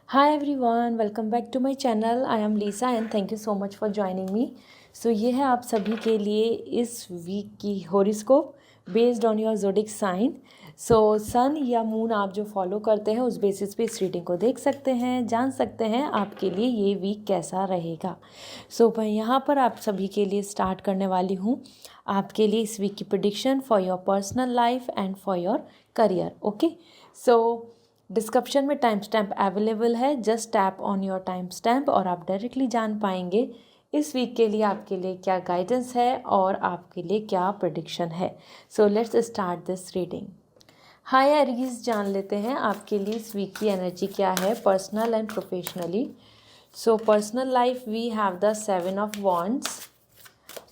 Hi everyone, welcome back to my channel. I am Lisa and thank you so much for joining me. So ये है आप सभी के लिए इस वीक की horoscope based on your zodiac sign. So sun या moon आप जो फॉलो करते हैं उस बेसिस पे इस रीडिंग को देख सकते हैं, जान सकते हैं आपके लिए ये वीक कैसा रहेगा. सो मैं यहाँ पर आप सभी के लिए स्टार्ट करने वाली हूँ आपके लिए इस वीक की prediction for your personal life and for your career. Okay, so description में टाइम स्टैम्प अवेलेबल है. Just tap on your time stamp और आप डायरेक्टली जान पाएंगे इस वीक के लिए आपके लिए क्या गाइडेंस है और आपके लिए क्या प्रेडिक्शन है. So let's start this reading. Hi Aries, जान लेते हैं आपके लिए इस वीक की एनर्जी क्या है personal and professionally. So personal life we have the 7 of wands.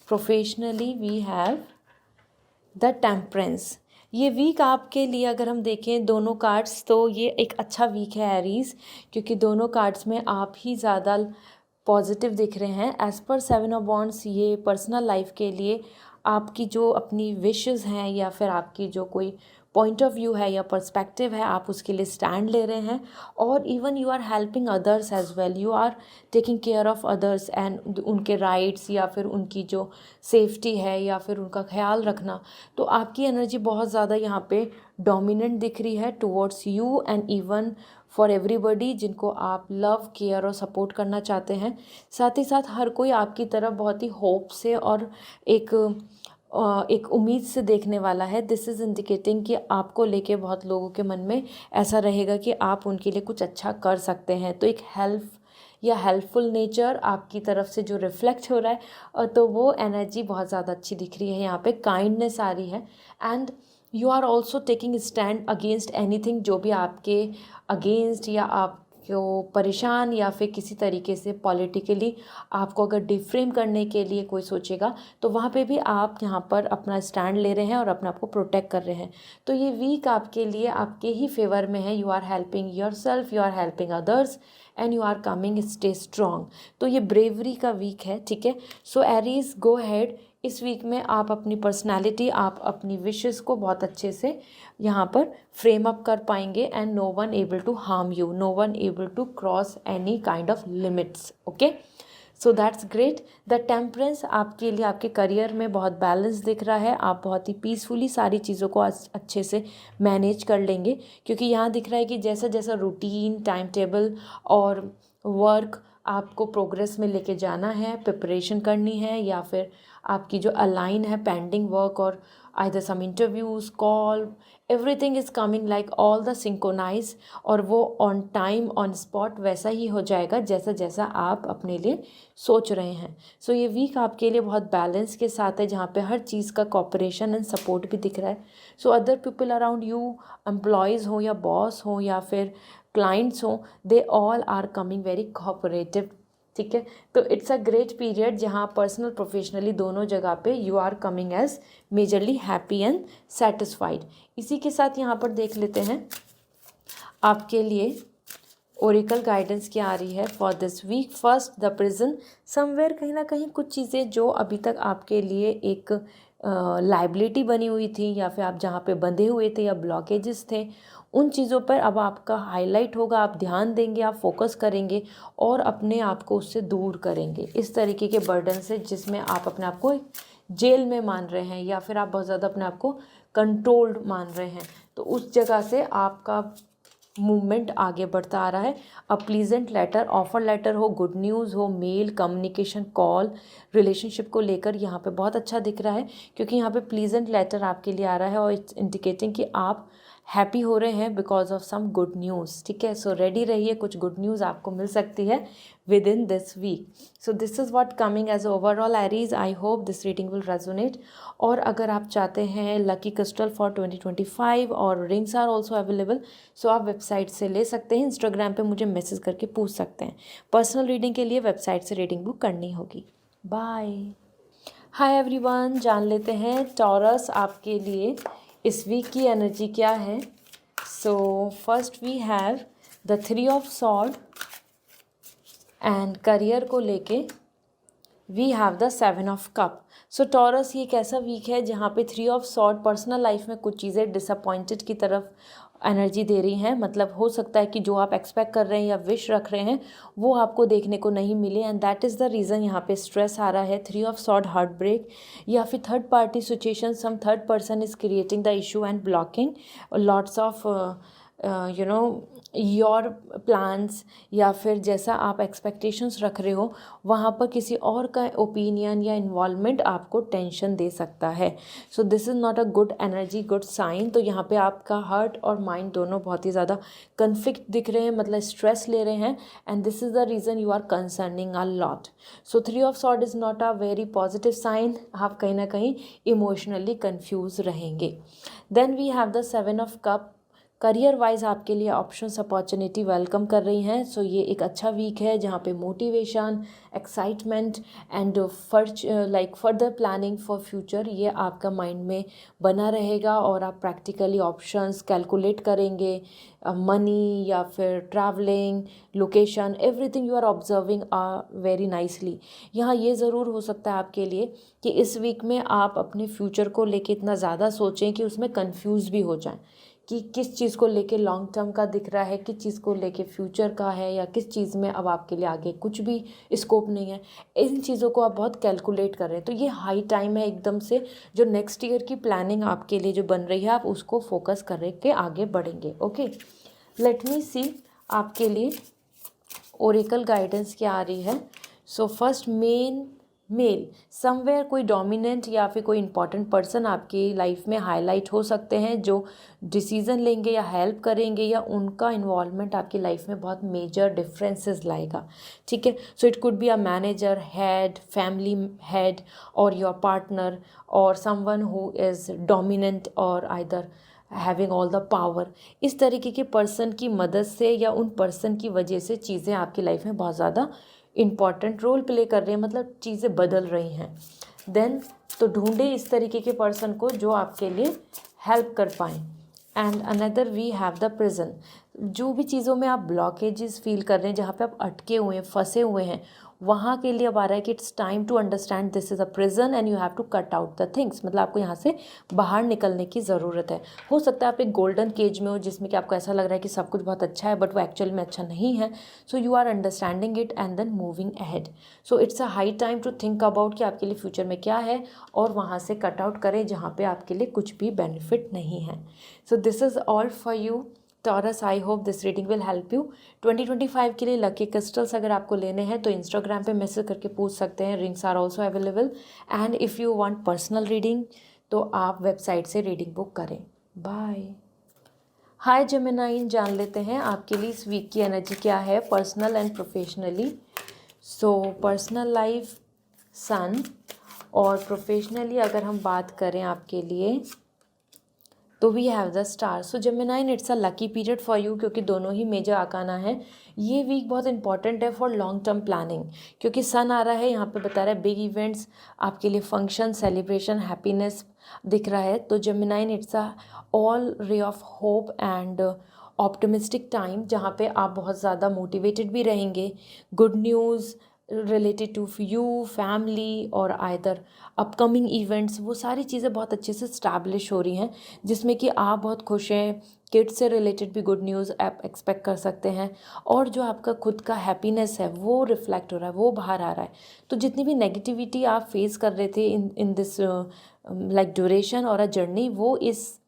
Professionally we have the temperance. ये वीक आपके लिए अगर हम देखें दोनों कार्ड्स तो ये एक अच्छा वीक है एरीज, क्योंकि दोनों कार्ड्स में आप ही ज़्यादा पॉजिटिव दिख रहे हैं. एज़ पर 7 ऑफ वॉन्ड्स ये पर्सनल लाइफ के लिए आपकी जो अपनी विशेस हैं या फिर आपकी जो कोई पॉइंट ऑफ व्यू है या पर्सपेक्टिव है आप उसके लिए स्टैंड ले रहे हैं. और even you are helping others as well, you are taking care of others and उनके राइट्स या फिर उनकी जो सेफ्टी है या फिर उनका ख्याल रखना. तो आपकी एनर्जी बहुत ज़्यादा यहाँ पे डोमिनेंट दिख रही है towards you and even for everybody जिनको आप लव केयर और सपोर्ट करना चाहते हैं. साथ ही साथ हर कोई आपकी तरफ बहुत ही होप से और एक उम्मीद से देखने वाला है. दिस इज़ इंडिकेटिंग कि आपको लेके बहुत लोगों के मन में ऐसा रहेगा कि आप उनके लिए कुछ अच्छा कर सकते हैं. तो एक हेल्प या हेल्पफुल नेचर आपकी तरफ से जो रिफ्लेक्ट हो रहा है, तो वो एनर्जी बहुत ज़्यादा अच्छी दिख रही है. यहाँ पे काइंडनेस आ रही है and you are also taking stand against anything जो भी आपके अगेंस्ट या आपको परेशान या फिर किसी तरीके से पॉलिटिकली आपको अगर डिफ्रेम करने के लिए कोई सोचेगा तो वहाँ पे भी आप यहाँ पर अपना स्टैंड ले रहे हैं और अपने आप को प्रोटेक्ट कर रहे हैं. तो ये वीक आपके लिए आपके ही फेवर में है. You are helping yourself, you are helping others and you are coming stay strong. तो ये ब्रेवरी का वीक है. ठीक है, सो एरीज गो हैड. इस वीक में आप अपनी पर्सनालिटी, आप अपनी विशेस को बहुत अच्छे से यहाँ पर फ्रेम अप कर पाएंगे and no one able to harm you, no one able to cross any kind of limits. Okay, so that's great. The temperance आपके लिए आपके करियर में बहुत बैलेंस दिख रहा है. आप बहुत ही पीसफुली सारी चीज़ों को अच्छे से मैनेज कर लेंगे, क्योंकि यहाँ दिख रहा है कि जैसा जैसा रूटीन, टाइम टेबल और वर्क आपको प्रोग्रेस में लेके जाना है, प्रिपरेशन करनी है या फिर आपकी जो अलाइन है पेंडिंग वर्क और either some interviews, call, everything is coming like all the synchronize और वो ऑन टाइम ऑन स्पॉट वैसा ही हो जाएगा जैसा जैसा आप अपने लिए सोच रहे हैं. सो ये वीक आपके लिए बहुत बैलेंस के साथ है, जहाँ पे हर चीज़ का कॉपरेशन एंड सपोर्ट भी दिख रहा है. So other people around you, employees हो या बॉस हो या फिर क्लाइंट्स हो, they all are coming very cooperative. ठीक है, तो इट्स अ ग्रेट पीरियड जहाँ पर्सनल प्रोफेशनली दोनों जगह पे you are coming as majorly happy and satisfied. इसी के साथ यहाँ पर देख लेते हैं आपके लिए ओरिकल गाइडेंस क्या आ रही है for this week. First, the prison. Somewhere कहीं ना कहीं कुछ चीज़ें जो अभी तक आपके लिए एक लाइबिलिटी बनी हुई थी या फिर आप जहाँ पे बंधे हुए थे या ब्लॉकेजेस थे, उन चीज़ों पर अब आपका हाईलाइट होगा. आप ध्यान देंगे, आप फोकस करेंगे और अपने आप को उससे दूर करेंगे इस तरीके के बर्डन से जिसमें आप अपने आप को जेल में मान रहे हैं या फिर आप बहुत ज़्यादा अपने आप को कंट्रोल्ड मान रहे हैं. तो उस जगह से आपका मूवमेंट आगे बढ़ता आ रहा है. A pleasant letter, offer letter हो, गुड न्यूज़ हो, मेल, कम्युनिकेशन, कॉल, रिलेशनशिप को लेकर यहाँ पे बहुत अच्छा दिख रहा है, क्योंकि यहाँ पे प्लीजेंट लेटर आपके लिए आ रहा है और इट्स इंडिकेटिंग कि आप हैप्पी हो रहे हैं because of some good news. ठीक है, सो रेडी रहिए, कुछ गुड न्यूज़ आपको मिल सकती है within this week. So this is what coming as overall Aries. I hope this reading will resonate. और अगर आप चाहते हैं लकी क्रिस्टल फॉर 2025 और rings are also available, so आप वेबसाइट से ले सकते हैं. इंस्टाग्राम पे मुझे मैसेज करके पूछ सकते हैं. पर्सनल रीडिंग के लिए वेबसाइट से रीडिंग बुक करनी होगी. बाय. हाय एवरीवन, जान लेते हैं टॉरस आपके लिए इस वीक की एनर्जी क्या है. So first we have the 3 of sword and career को लेके we have the 7 of cup. So Taurus ये एक ऐसा वीक है जहाँ पे 3 ऑफ सॉर्ड पर्सनल लाइफ में कुछ चीज़ें डिसअपॉइंटेड की तरफ एनर्जी दे रही हैं। मतलब हो सकता है कि जो आप एक्सपेक्ट कर रहे हैं या विश रख रहे हैं वो आपको देखने को नहीं मिले, and that is the reason यहाँ पे स्ट्रेस आ रहा है। 3 ऑफ सॉर्ड, हार्ट ब्रेक, या फिर third party situation, some third person is creating the issue and blocking lots of your plans, या फिर जैसा आप एक्सपेक्टेशंस रख रहे हो वहाँ पर किसी और का ओपिनियन या इन्वॉल्वमेंट आपको टेंशन दे सकता है। So this is not a good energy, good sign. तो यहाँ पे आपका हार्ट और माइंड दोनों बहुत ही ज़्यादा कन्फ्लिक्ट दिख रहे हैं, मतलब स्ट्रेस ले रहे हैं, and this is the reason you are concerning a lot. So 3 of sword is not a very positive sign. आप कहीं ना कहीं इमोशनली कन्फ्यूज रहेंगे। Then we have the 7 of cup. Career wise आपके लिए ऑप्शंस, अपॉर्चुनिटी वेलकम कर रही हैं। सो ये एक अच्छा वीक है जहाँ पे motivation, excitement and further planning for future ये आपका माइंड में बना रहेगा, और आप प्रैक्टिकली ऑप्शंस कैलकुलेट करेंगे, मनी या फिर travelling, location, everything you are observing very nicely. यहाँ ये ज़रूर हो सकता है आपके लिए कि इस वीक में आप अपने फ्यूचर को लेके इतना ज़्यादा सोचें कि उसमें कंफ्यूज भी हो जाएं कि किस चीज़ को लेके लॉन्ग टर्म का दिख रहा है, किस चीज़ को लेके फ्यूचर का है, या किस चीज़ में अब आपके लिए आगे कुछ भी स्कोप नहीं है। इन चीज़ों को आप बहुत कैलकुलेट कर रहे हैं। तो ये हाई टाइम है एकदम से, जो नेक्स्ट ईयर की प्लानिंग आपके लिए जो बन रही है आप उसको फोकस कर के आगे बढ़ेंगे। ओके, लेट मी सी आपके लिए ओरेकल गाइडेंस क्या आ रही है। सो फर्स्ट, मेल समवेयर कोई डोमिनेंट या फिर कोई इंपॉर्टेंट पर्सन आपकी लाइफ में हाईलाइट हो सकते हैं जो डिसीजन लेंगे या हेल्प करेंगे, या उनका इन्वॉल्वमेंट आपकी लाइफ में बहुत मेजर डिफरेंसेस लाएगा। ठीक है, so it could be a manager, head, family head, और योर पार्टनर, और समवन हु इज़ डोमिनेंट और either having all the power. इस तरीके के पर्सन की मदद से या उन पर्सन की वजह से चीज़ें आपकी लाइफ में बहुत ज़्यादा इम्पॉर्टेंट रोल प्ले कर रही हैं, मतलब चीज़ें बदल रही हैं। देन तो ढूंढे इस तरीके के पर्सन को जो आपके लिए हेल्प कर पाएँ। And another we have the prison. जो भी चीज़ों में आप ब्लॉकेजेस फील कर रहे हैं, जहाँ पे आप अटके हुए हैं, फंसे हुए हैं, वहाँ के लिए अब आ रहा है कि it's time to understand this is a prison and you have to cut out the things. मतलब आपको यहाँ से बाहर निकलने की ज़रूरत है। हो सकता है आप एक गोल्डन केज में हो जिसमें कि आपको ऐसा लग रहा है कि सब कुछ बहुत अच्छा है, बट वो एक्चुअल में अच्छा नहीं है। So you are understanding it and then moving ahead. So it's a high time to think about कि आपके लिए फ्यूचर में क्या है, और वहाँ से कट आउट करें जहाँ पे आपके लिए कुछ भी बेनिफिट नहीं है। So this is all for you taurus. I hope this reading will help you. 2025 के लिए लकी क्रिस्टल्स अगर आपको लेने हैं तो इंस्टाग्राम पे मैसेज करके पूछ सकते हैं। Rings are also available, and if you want personal reading तो आप वेबसाइट से रीडिंग बुक करें। बाय। हाय जेमिनाइन, जान लेते हैं आपके लिए इस वीक की एनर्जी क्या है personal and professionally. So personal life sun, और प्रोफेशनली अगर हम बात करें आपके लिए तो we have the star. So Geminian, it's a lucky period for you, क्योंकि दोनों ही मेजर आकाना है। ये वीक बहुत इंपॉर्टेंट है फॉर लॉन्ग टर्म प्लानिंग, क्योंकि सन आ रहा है यहाँ पे, बता रहा है बिग इवेंट्स आपके लिए, फंक्शन, सेलिब्रेशन, हैप्पीनेस दिख रहा है। तो Geminian, it's a all ray of hope and optimistic time, जहाँ पे आप बहुत ज़्यादा मोटिवेटेड भी रहेंगे। Good news related to you, family, और आइदर अपकमिंग इवेंट्स, वो सारी चीज़ें बहुत अच्छे से स्टैब्लिश हो रही हैं, जिसमें कि आप बहुत खुश हैं। किड्स से रिलेटेड भी गुड न्यूज़ आप एक्सपेक्ट कर सकते हैं, और जो आपका खुद का हैप्पीनेस है वो रिफ्लेक्ट हो रहा है, वो बाहर आ रहा है। तो जितनी भी नेगेटिविटी आप फेस कर रहे थे इन दिस लाइक ड्यूरेशन और अ जर्नी, वो इस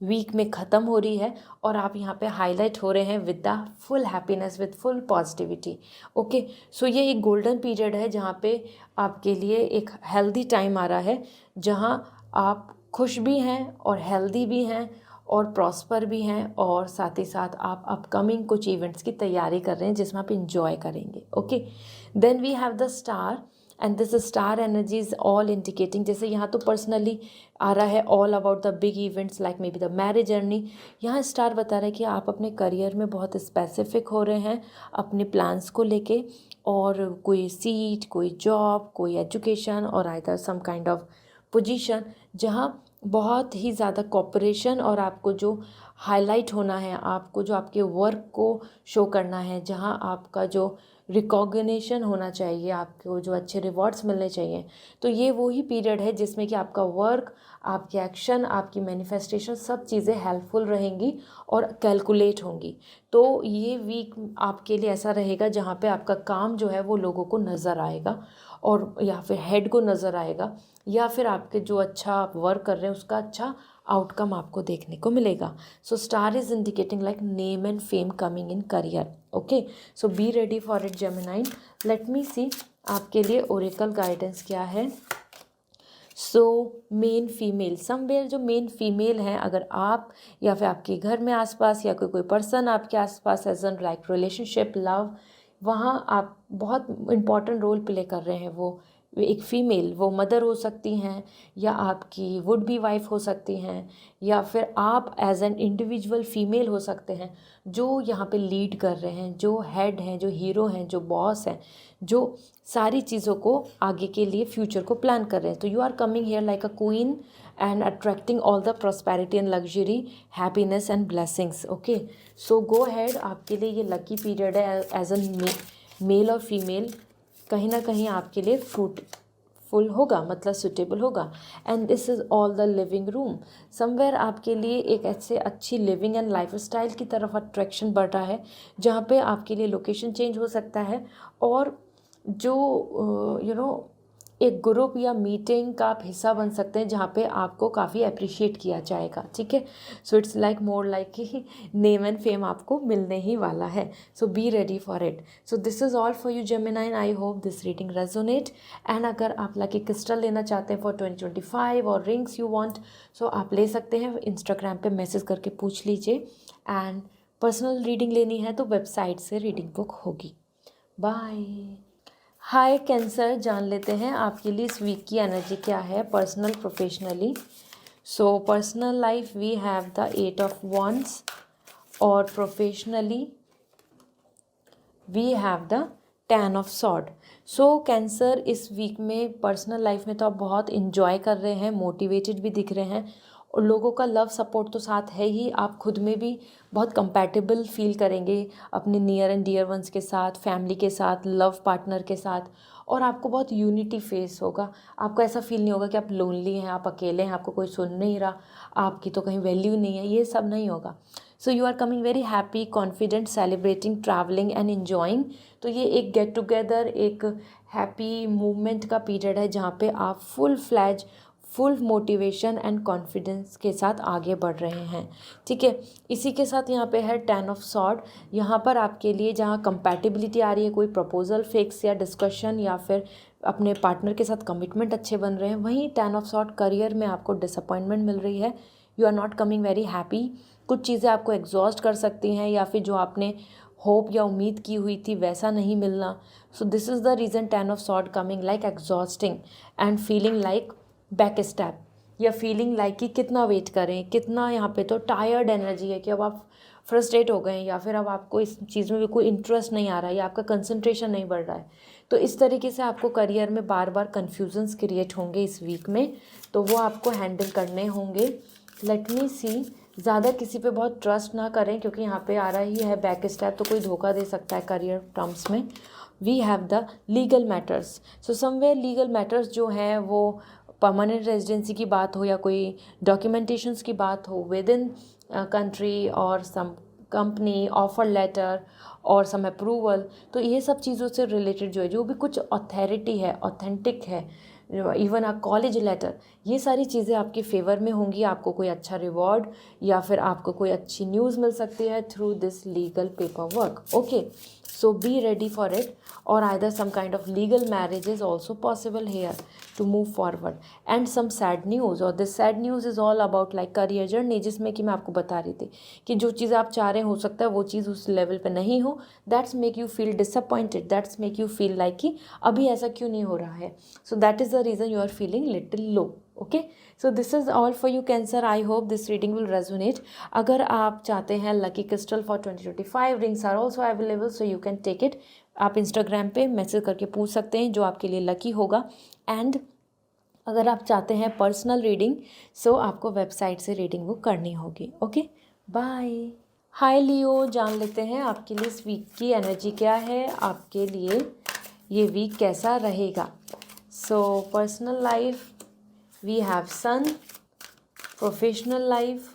वीक में ख़त्म हो रही है, और आप यहाँ पे हाईलाइट हो रहे हैं with the full happiness, with full positivity. Okay, so ये एक गोल्डन पीरियड है जहाँ पे आपके लिए एक हेल्दी टाइम आ रहा है, जहाँ आप खुश भी हैं और हेल्दी भी हैं और प्रॉस्पर भी हैं, और साथ ही साथ आप अपकमिंग कुछ इवेंट्स की तैयारी कर रहे हैं जिसमें आप इंजॉय करेंगे। Okay, then we have the star, and this star energy is all indicating, जैसे यहाँ तो पर्सनली आ रहा है all about the big events like may be the marriage journey. यहाँ स्टार बता रहा है कि आप अपने करियर में बहुत स्पेसिफिक हो रहे हैं अपने प्लान्स को लेके, और कोई सीट, कोई जॉब, कोई एजुकेशन, और either some kind of position जहाँ बहुत ही ज़्यादा कॉपरेशन और आपको जो हाईलाइट होना है, आपको जो आपके वर्क को शो करना है, जहाँ आपका जो रिकॉग्निशन होना चाहिए, आपको जो अच्छे रिवॉर्ड्स मिलने चाहिए। तो ये वही पीरियड है जिसमें कि आपका वर्क, आपके एक्शन, आपकी मैनिफेस्टेशन सब चीज़ें हेल्पफुल रहेंगी और कैलकुलेट होंगी। तो ये वीक आपके लिए ऐसा रहेगा जहाँ पे आपका काम जो है वो लोगों को नज़र आएगा, और या फिर हेड को नज़र आएगा, या फिर आपके जो अच्छा आप वर्क कर रहे हैं उसका अच्छा आउटकम आपको देखने को मिलेगा। So star is indicating like name and fame coming in career. Okay, so be ready for it Gemini. Let me see आपके लिए ओरेकल गाइडेंस क्या है। सो मेन फीमेल, समवेयर जो मेन फीमेल हैं, अगर आप या फिर आपके घर में आसपास या कोई पर्सन आपके आसपास as an like relationship, love, वहाँ आप बहुत इम्पॉर्टेंट रोल प्ले कर रहे हैं। वो एक फ़ीमेल, वो मदर हो सकती हैं, या आपकी वुड बी वाइफ हो सकती हैं, या फिर आप एज एन इंडिविजुअल फ़ीमेल हो सकते हैं जो यहाँ पे लीड कर रहे हैं, जो हेड हैं, जो हीरो हैं, जो बॉस हैं, जो सारी चीज़ों को आगे के लिए फ्यूचर को प्लान कर रहे हैं। तो you are coming here like a queen and attracting all the prosperity and luxury, happiness and blessings. Okay, so go ahead, आपके लिए ये लकी पीरियड है एज एन मेल और फीमेल, कहीं ना कहीं आपके लिए फ्रूटफुल होगा, मतलब सुटेबल होगा। And this is all the living room, somewhere आपके लिए एक ऐसे अच्छी लिविंग एंड लाइफ स्टाइल की तरफ अट्रैक्शन बढ़ रहा है, जहाँ पे आपके लिए लोकेशन चेंज हो सकता है, और जो एक ग्रुप या मीटिंग का आप हिस्सा बन सकते हैं जहाँ पे आपको काफ़ी अप्रिशिएट किया जाएगा। ठीक है, so it's like more like कि नेम एंड फेम आपको मिलने ही वाला है। So be ready for it. So this is all for you Gemini, I hope this reading resonate. And अगर आप लकी क्रिस्टल लेना चाहते हैं फॉर 2025 और रिंग्स यू वांट, सो आप ले सकते हैं। इंस्टाग्राम पे मैसेज करके पूछ लीजिए। एंड पर्सनल रीडिंग लेनी है तो वेबसाइट से रीडिंग बुक होगी। बाय। हाय कैंसर, जान लेते हैं आपके लिए इस वीक की एनर्जी क्या है, personal professionally. So personal life we have the 8 of wands, और professionally we have the 10 of sword। So Cancer, इस वीक में पर्सनल लाइफ में तो आप बहुत इन्जॉय कर रहे हैं, मोटिवेटेड भी दिख रहे हैं, और लोगों का लव सपोर्ट तो साथ है ही। आप खुद में भी बहुत कंपैटिबल फील करेंगे अपने नियर एंड डियर वंस के साथ, फैमिली के साथ, लव पार्टनर के साथ, और आपको बहुत यूनिटी फेस होगा। आपको ऐसा फील नहीं होगा कि आप लोनली हैं, आप अकेले हैं, आपको कोई सुन नहीं रहा, आपकी तो कहीं वैल्यू नहीं है, ये सब नहीं होगा। So you are coming very happy, confident, celebrating, travelling and enjoying. तो ये एक गेट टुगेदर, एक हैप्पी मूवमेंट का पीरियड है जहाँ पे आप फुल मोटिवेशन एंड कॉन्फिडेंस के साथ आगे बढ़ रहे हैं। ठीक है, इसी के साथ यहाँ पे है 10 ऑफ स्वॉर्ड। यहाँ पर आपके लिए जहाँ कंपैटिबिलिटी आ रही है, कोई प्रपोजल फिक्स या डिस्कशन, या फिर अपने पार्टनर के साथ कमिटमेंट अच्छे बन रहे हैं, वहीं 10 ऑफ स्वॉर्ड करियर में आपको डिसअपॉइंटमेंट मिल रही है। You are not coming very happy, कुछ चीज़ें आपको एग्जॉस्ट कर सकती हैं, या फिर जो आपने होप या उम्मीद की हुई थी वैसा नहीं मिलना। सो this is the reason 10 of sword coming like exhausting and feeling like back step, या फीलिंग लाइक कि कितना वेट करें, कितना यहाँ पे तो टायर्ड एनर्जी है कि अब आप फ्रस्ट्रेट हो गए हैं, या फिर अब आपको इस चीज़ में भी कोई इंटरेस्ट नहीं आ रहा है, या आपका कंसंट्रेशन नहीं बढ़ रहा है। तो इस तरीके से आपको करियर में बार बार कन्फ्यूजन्स क्रिएट होंगे इस वीक में, तो वो आपको हैंडल करने होंगे। लेट मी सी, ज़्यादा किसी पे बहुत ट्रस्ट ना करें, क्योंकि यहाँ पे आ रहा ही है बैक स्टेप, तो कोई धोखा दे सकता है करियर टर्म्स में। We have the legal matters. So somewhere legal matters जो हैं वो परमानेंट रेजिडेंसी की बात हो, या कोई डॉक्यूमेंटेशंस की बात हो विद इन कंट्री, और सम कंपनी ऑफर लेटर और सम अप्रूवल, तो ये सब चीज़ों से रिलेटेड जो भी कुछ अथॉरिटी है, ऑथेंटिक है, इवन अ कॉलेज लेटर, ये सारी चीज़ें आपके फेवर में होंगी। आपको कोई अच्छा रिवॉर्ड या फिर आपको कोई अच्छी न्यूज़ मिल सकती है through this legal paper work. Okay, so be ready for it, और either some kind of legal marriage is also possible here to move forward, and some sad news, और this sad news is all about like career journey, जिसमें कि मैं आपको बता रही थी कि जो चीज़ आप चाह रहे हैं हो सकता है वो चीज़ उस लेवल पे नहीं हो, that's make you feel disappointed, that's make you feel like कि अभी ऐसा क्यों नहीं हो रहा है। So that is the reason you are feeling little low. Okay, so this is all for you Cancer, I hope this reading will resonate. अगर आप चाहते हैं lucky crystal for 2025, rings are also available, so you can take it. आप Instagram पे message करके पूछ सकते हैं जो आपके लिए लकी होगा। एंड अगर आप चाहते हैं पर्सनल रीडिंग, सो आपको वेबसाइट से रीडिंग बुक करनी होगी। Okay, bye. हाय लियो, जान लेते हैं आपके लिए इस वीक की एनर्जी क्या है, आपके लिए ये वीक कैसा रहेगा। So personal life we have sun, professional life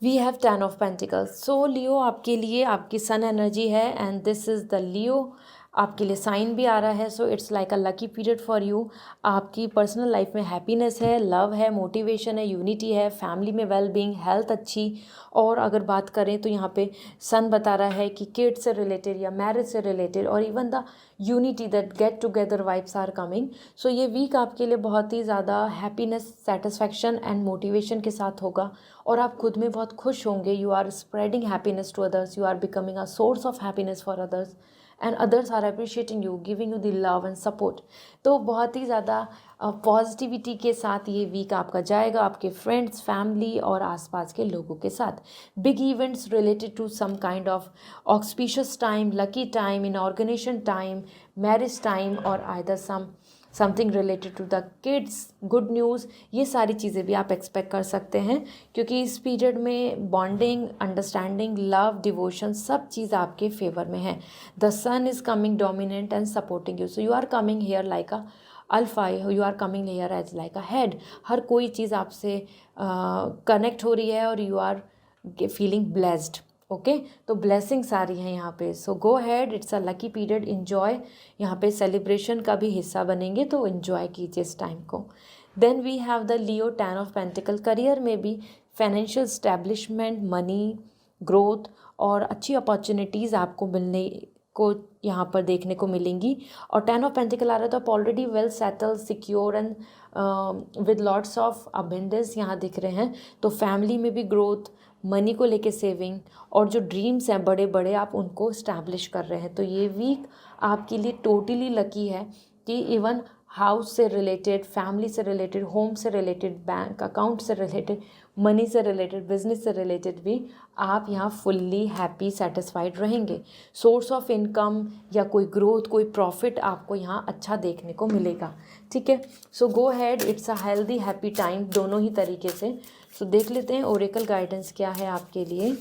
we have 10 of pentacles. So Leo आपके लिए आपकी सन एनर्जी है and this is the Leo, आपके लिए साइन भी आ रहा है। So it's like a lucky period for you. आपकी पर्सनल लाइफ में हैप्पीनेस है, लव है, मोटिवेशन है, यूनिटी है, फैमिली में वेल बीइंग, हेल्थ अच्छी। और अगर बात करें तो यहाँ पे सन बता रहा है कि किड्स से रिलेटेड या मैरिज से रिलेटेड और even the unity that get together vibes are coming. So ये वीक आपके लिए बहुत ही ज़्यादा हैप्पीनेस, सेटिस्फैक्शन एंड मोटिवेशन के साथ होगा और आप खुद में बहुत खुश होंगे। You are spreading happiness to others, you are becoming a source of happiness for others and others are appreciating you, giving you the love and support. तो बहुत ही ज़्यादा पॉजिटिविटी के साथ ये वीक आपका जाएगा आपके फ्रेंड्स, फैमिली और आसपास के लोगों के साथ। Big events related to some kind of auspicious time, lucky time, in organization time, marriage time और either something related to the kids, good news, ये सारी चीज़ें भी आप एक्सपेक्ट कर सकते हैं क्योंकि इस पीरियड में बॉन्डिंग, अंडरस्टैंडिंग, लव, डिवोशन सब चीज़ आपके फेवर में है। The sun is coming dominant and supporting you, so you are coming here like a alpha, you are coming here as like a head. हर कोई चीज़ आपसे कनेक्ट हो रही है और you are feeling blessed. Okay, तो ब्लेसिंग्स आ रही हैं यहाँ पे। So go ahead, it's a lucky period, enjoy. यहाँ पे सेलिब्रेशन का भी हिस्सा बनेंगे तो इन्जॉय कीजिए इस टाइम को। Then we have the Leo 10 of pentacle. Career में भी फाइनेंशियल स्टैब्लिशमेंट, मनी, ग्रोथ और अच्छी अपॉर्चुनिटीज़ आपको मिलने को यहाँ पर देखने को मिलेंगी। और 10 ऑफ पेंटिकल आ रहा है तो आप already well settle, secure and with lots of abundance यहाँ दिख रहे हैं। तो फैमिली में भी ग्रोथ, मनी को लेके सेविंग और जो ड्रीम्स हैं बड़े बड़े आप उनको इस्टेब्लिश कर रहे हैं। तो ये वीक आपके लिए टोटली लकी है कि इवन हाउस से रिलेटेड, फैमिली से रिलेटेड, होम से रिलेटेड, बैंक अकाउंट से रिलेटेड, मनी से रिलेटेड, बिजनेस से रिलेटेड भी आप यहाँ फुल्ली हैप्पी, सेटिस्फाइड रहेंगे। सोर्स ऑफ इनकम या कोई ग्रोथ, कोई प्रॉफिट आपको यहाँ अच्छा देखने को मिलेगा। ठीक है, so go ahead, it's a healthy happy time दोनों ही तरीके से। सो देख लेते हैं ओरेकल गाइडेंस क्या है आपके लिए।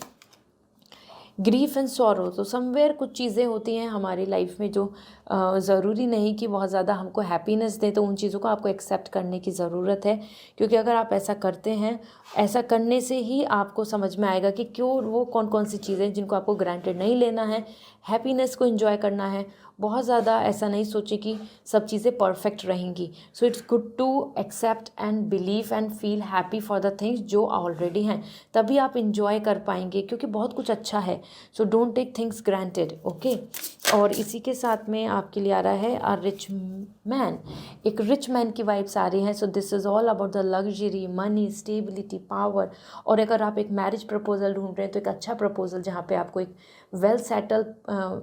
ग्रीफ एंड सॉरो, तो समवेयर कुछ चीज़ें होती हैं हमारी लाइफ में जो ज़रूरी नहीं कि बहुत ज़्यादा हमको हैप्पीनेस दें, तो उन चीज़ों को आपको एक्सेप्ट करने की ज़रूरत है क्योंकि अगर आप ऐसा करते हैं, ऐसा करने से ही आपको समझ में आएगा कि क्यों वो कौन कौन सी चीज़ें जिनको आपको ग्रांटेड नहीं लेना है, हैप्पीनेस को एंजॉय करना है। बहुत ज़्यादा ऐसा नहीं सोचे कि सब चीज़ें परफेक्ट रहेंगी। So it's good to accept and believe and feel happy for the things जो ऑलरेडी हैं, तभी आप इंजॉय कर पाएंगे क्योंकि बहुत कुछ अच्छा है। So don't take things granted. Okay, और इसी के साथ में आपके लिए आ रहा है अ रिच मैन, एक रिच मैन की वाइब्स आ रही हैं। So this is all about the luxury, money, stability, power. और अगर आप एक मैरिज प्रपोजल ढूंढ रहे हैं तो एक अच्छा प्रपोजल जहाँ पे आपको एक well settle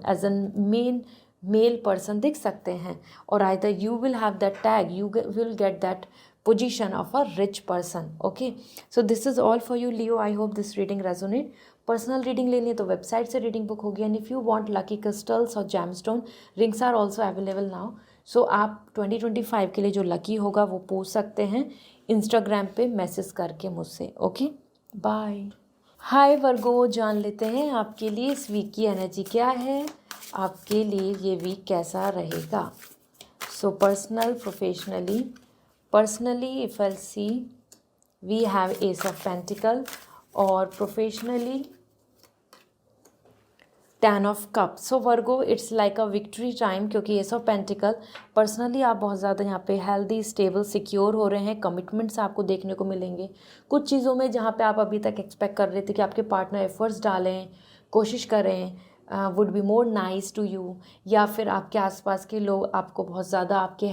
as an male person दिख सकते हैं और either you will have that tag, you will get that position of a rich person. Okay, so this is all for you Leo. I hope this reading resonate. Personal reading लेनी है तो website से reading book होगी and if you want lucky crystals और gemstone rings are also available now. So आप 2025 के लिए जो लकी होगा वो पूछ सकते हैं इंस्टाग्राम पे मैसेज करके मुझसे। Okay, bye. हाय वर्गो, जान लेते हैं आपके लिए इस वीक की एनर्जी क्या है, आपके लिए ये वीक कैसा रहेगा। So personal, professionally, personally if I see we have ace of pentacle और professionally 10 of cup. So Virgo it's like a victory time क्योंकि एस ऑफ पेंटिकल पर्सनली आप बहुत ज़्यादा यहाँ पे हेल्दी, स्टेबल, सिक्योर हो रहे हैं। कमिटमेंट्स आपको देखने को मिलेंगे कुछ चीज़ों में जहाँ पे आप अभी तक एक्सपेक्ट कर रहे थे कि आपके पार्टनर एफर्ट्स डालें, कोशिश करें, would be more nice to you, या फिर आपके आसपास के लोग आपको बहुत ज़्यादा आपके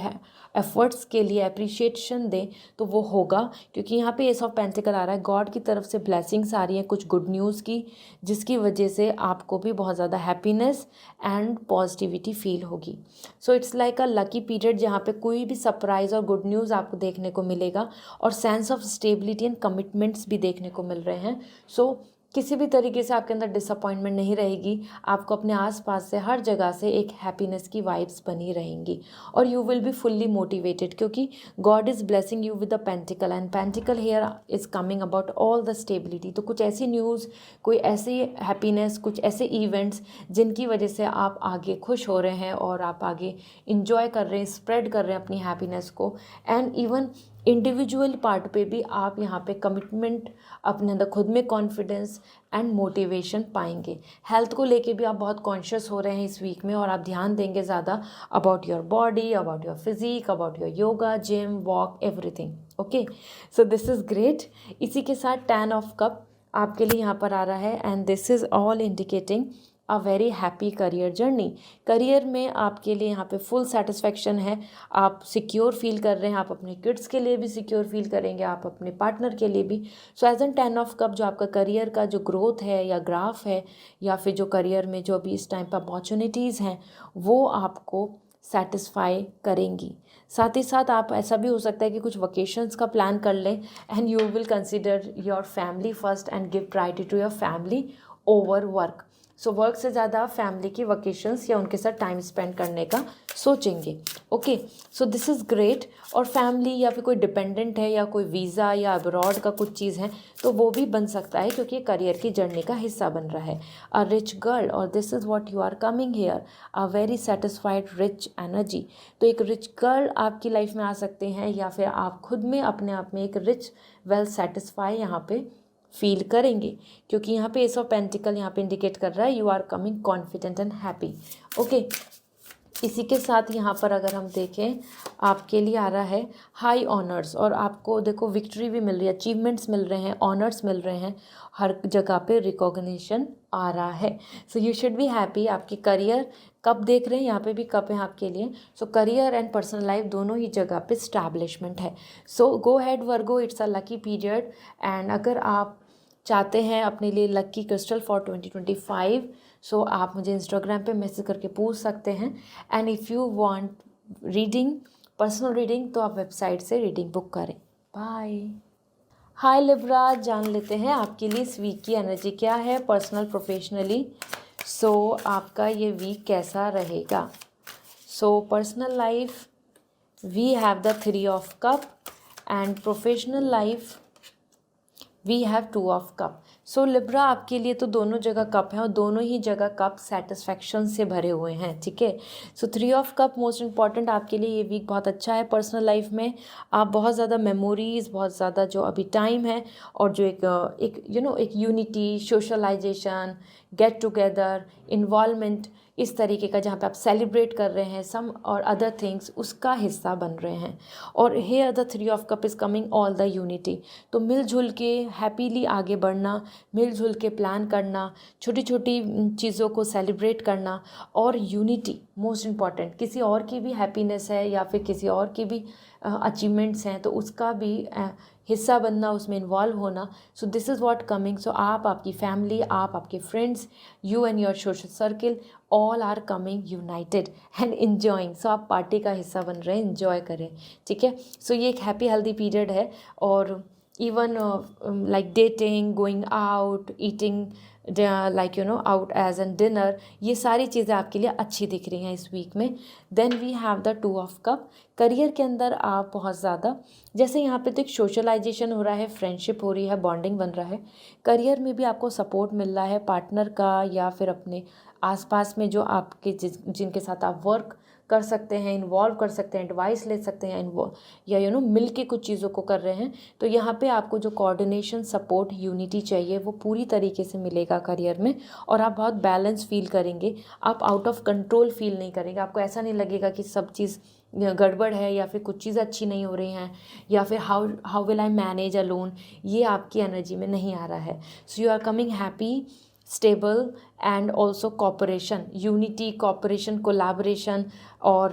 एफर्ट्स के लिए अप्रिशिएशन दें, तो वो होगा क्योंकि यहाँ पे एस ऑफ पेंटिकल आ रहा है। गॉड की तरफ से ब्लेसिंग्स आ रही हैं कुछ गुड न्यूज़ की, जिसकी वजह से आपको भी बहुत ज़्यादा हैप्पीनेस एंड पॉजिटिविटी फील होगी। सो it's like a lucky period जहाँ पे कोई भी सरप्राइज़ और गुड न्यूज़ आपको देखने को मिलेगा और sense of stability and commitments भी देखने को मिल रहे हैं। सो किसी भी तरीके से आपके अंदर डिसअपॉइंटमेंट नहीं रहेगी। आपको अपने आसपास से हर जगह से एक हैप्पीनेस की वाइब्स बनी रहेंगी और you will be fully motivated, क्योंकि God is blessing you with the pentacle and pentacle here is coming about all the stability. तो कुछ ऐसी न्यूज़, कोई ऐसी हैप्पीनेस, कुछ ऐसे इवेंट्स जिनकी वजह से आप आगे खुश हो रहे हैं और आप आगे इंजॉय कर रहे हैं, स्प्रेड कर रहे हैं अपनी हैप्पीनेस को। एंड इवन इंडिविजुअल पार्ट पे भी आप यहाँ पे कमिटमेंट, अपने अंदर खुद में कॉन्फिडेंस एंड मोटिवेशन पाएंगे। हेल्थ को लेके भी आप बहुत कॉन्शियस हो रहे हैं इस वीक में और आप ध्यान देंगे ज़्यादा about your body, about your physique, about your yoga, gym, walk, everything. Okay, so this is great. इसी के साथ 10 ऑफ कप आपके लिए यहाँ पर आ रहा है and this is all indicating a very happy career journey. Career में आपके लिए यहाँ पे फुल सेटिस्फैक्शन है, आप सिक्योर फील कर रहे हैं, आप अपने किड्स के लिए भी सिक्योर फील करेंगे, आप अपने पार्टनर के लिए भी। So as an 10 of cup जो आपका करियर का जो ग्रोथ है या ग्राफ है, या फिर जो करियर में जो अभी इस टाइम पर अपॉर्चुनिटीज़ हैं, वो आपको सेटिस्फाई करेंगी। साथ ही साथ आप, ऐसा भी हो सकता है कि कुछ वकेशंस का प्लान कर लें and you will consider your family first and give priority to your family over work. So work से ज़्यादा फैमिली की वकेशंस या उनके साथ टाइम स्पेंड करने का सोचेंगे। Okay, so this is great. और फैमिली या फिर कोई डिपेंडेंट है या कोई वीज़ा या अब्रॉड का कुछ चीज़ है तो वो भी बन सकता है, क्योंकि करियर की जर्नी का हिस्सा बन रहा है। अ रिच गर्ल, और this is what you are coming here, a very satisfied rich energy. तो एक रिच गर्ल आपकी लाइफ में आ सकते हैं, या फिर आप खुद में अपने आप में एक रिच, वेल सेटिस्फाई यहाँ पे फील करेंगे, क्योंकि यहाँ पे एस ऑफ पेंटिकल यहाँ पे इंडिकेट कर रहा है you are coming confident and happy. Okay, इसी के साथ यहाँ पर अगर हम देखें, आपके लिए आ रहा है हाई ऑनर्स, और आपको देखो विक्ट्री भी मिल रही है, अचीवमेंट्स मिल रहे हैं, ऑनर्स मिल रहे हैं, हर जगह पे रिकॉग्निशन आ रहा है। So you should be happy. आपकी करियर कप देख रहे हैं, यहाँ पे भी कप है आपके लिए। So career and personal life दोनों ही जगह पे स्टैब्लिशमेंट है। So go ahead Virgo, it's a lucky period. And अगर आप चाहते हैं अपने लिए लकी क्रिस्टल फॉर 2025, सो आप मुझे इंस्टाग्राम पे मैसेज करके पूछ सकते हैं। And if you want reading, personal reading, तो आप वेबसाइट से रीडिंग बुक करें। बाय। हाय लिब्रा, जान लेते हैं आपके लिए इस वीक की एनर्जी क्या है, पर्सनल प्रोफेशनली। सो आपका ये वीक कैसा रहेगा। So personal life we have the 3 of cup and professional life we have 2 of cup. So Libra, आपके लिए तो दोनों जगह कप हैं और दोनों ही जगह कप सेटिस्फैक्शन से भरे हुए हैं। ठीक है, सो 3 ऑफ कप मोस्ट इंपॉर्टेंट, आपके लिए ये वीक बहुत अच्छा है। पर्सनल लाइफ में आप बहुत ज़्यादा मेमोरीज़, बहुत ज़्यादा जो अभी टाइम है, और जो एक unity, socialisation, get together, involvement, इस तरीके का जहाँ पे आप सेलिब्रेट कर रहे हैं सम और अदर थिंग्स, उसका हिस्सा बन रहे हैं। और here the 3 of cup is coming all the unity. तो मिलजुल के हैप्पीली आगे बढ़ना, मिलजुल के प्लान करना, छोटी छोटी चीज़ों को सेलिब्रेट करना, और यूनिटी मोस्ट इम्पॉर्टेंट। किसी और की भी हैप्पीनेस है या फिर किसी और की भी अचीवमेंट्स हैं तो उसका भी हिस्सा बनना, उसमें इन्वॉल्व होना। So this is what coming. So आप, आपकी फैमिली, आप, आपके friends, you and your social circle, all are coming united and enjoying. So आप पार्टी का हिस्सा बन रहे हैं, इन्जॉय करें। ठीक है, सो ये एक हैप्पी हेल्दी पीरियड है। और even like dating, going out, eating like out as an dinner, ये सारी चीज़ें आपके लिए अच्छी दिख रही हैं इस वीक में। Then we have the 2 of cup. Career के अंदर आप बहुत ज़्यादा, जैसे यहाँ पे तो एक सोशलाइजेशन हो रहा है, फ्रेंडशिप हो रही है, बॉन्डिंग बन रहा है। करियर में भी आपको सपोर्ट मिल रहा है पार्टनर का, या फिर अपने आसपास में जो आपके जिनके साथ आप वर्क कर सकते हैं, इन्वॉल्व कर सकते हैं, एडवाइस ले सकते हैं, या मिल के कुछ चीज़ों को कर रहे हैं। तो यहाँ पे आपको जो कोऑर्डिनेशन, सपोर्ट, यूनिटी चाहिए वो पूरी तरीके से मिलेगा करियर में, और आप बहुत बैलेंस फील करेंगे। आप आउट ऑफ कंट्रोल फील नहीं करेंगे, आपको ऐसा नहीं लगेगा कि सब चीज़ गड़बड़ है या फिर कुछ चीज़ अच्छी नहीं हो रही हैं, या फिर how will I manage alone, ये आपकी एनर्जी में नहीं आ रहा है। So you are coming happy, stable and also cooperation, unity, cooperation, collaboration और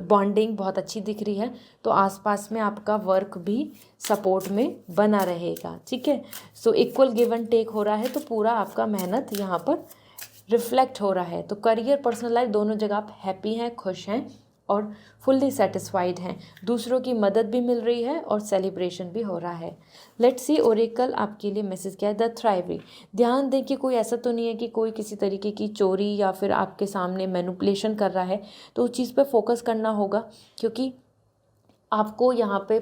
बॉन्डिंग बहुत अच्छी दिख रही है। तो आसपास में आपका वर्क भी सपोर्ट में बना रहेगा। ठीक है, so equal give and take हो रहा है, तो पूरा आपका मेहनत यहाँ पर रिफ्लेक्ट हो रहा है। तो करियर, पर्सनल लाइफ दोनों जगह आप हैप्पी हैं, खुश हैं, और फुल्ली सेटिस्फाइड हैं, दूसरों की मदद भी मिल रही है और सेलिब्रेशन भी हो रहा है। लेट्स सी ओरेकल आपके लिए मैसेज क्या है। द थ्राइवरी, ध्यान दें कि कोई ऐसा तो नहीं है कि कोई किसी तरीके की चोरी या फिर आपके सामने मैनिपुलेशन कर रहा है, तो उस चीज़ पे फोकस करना होगा, क्योंकि आपको यहाँ पे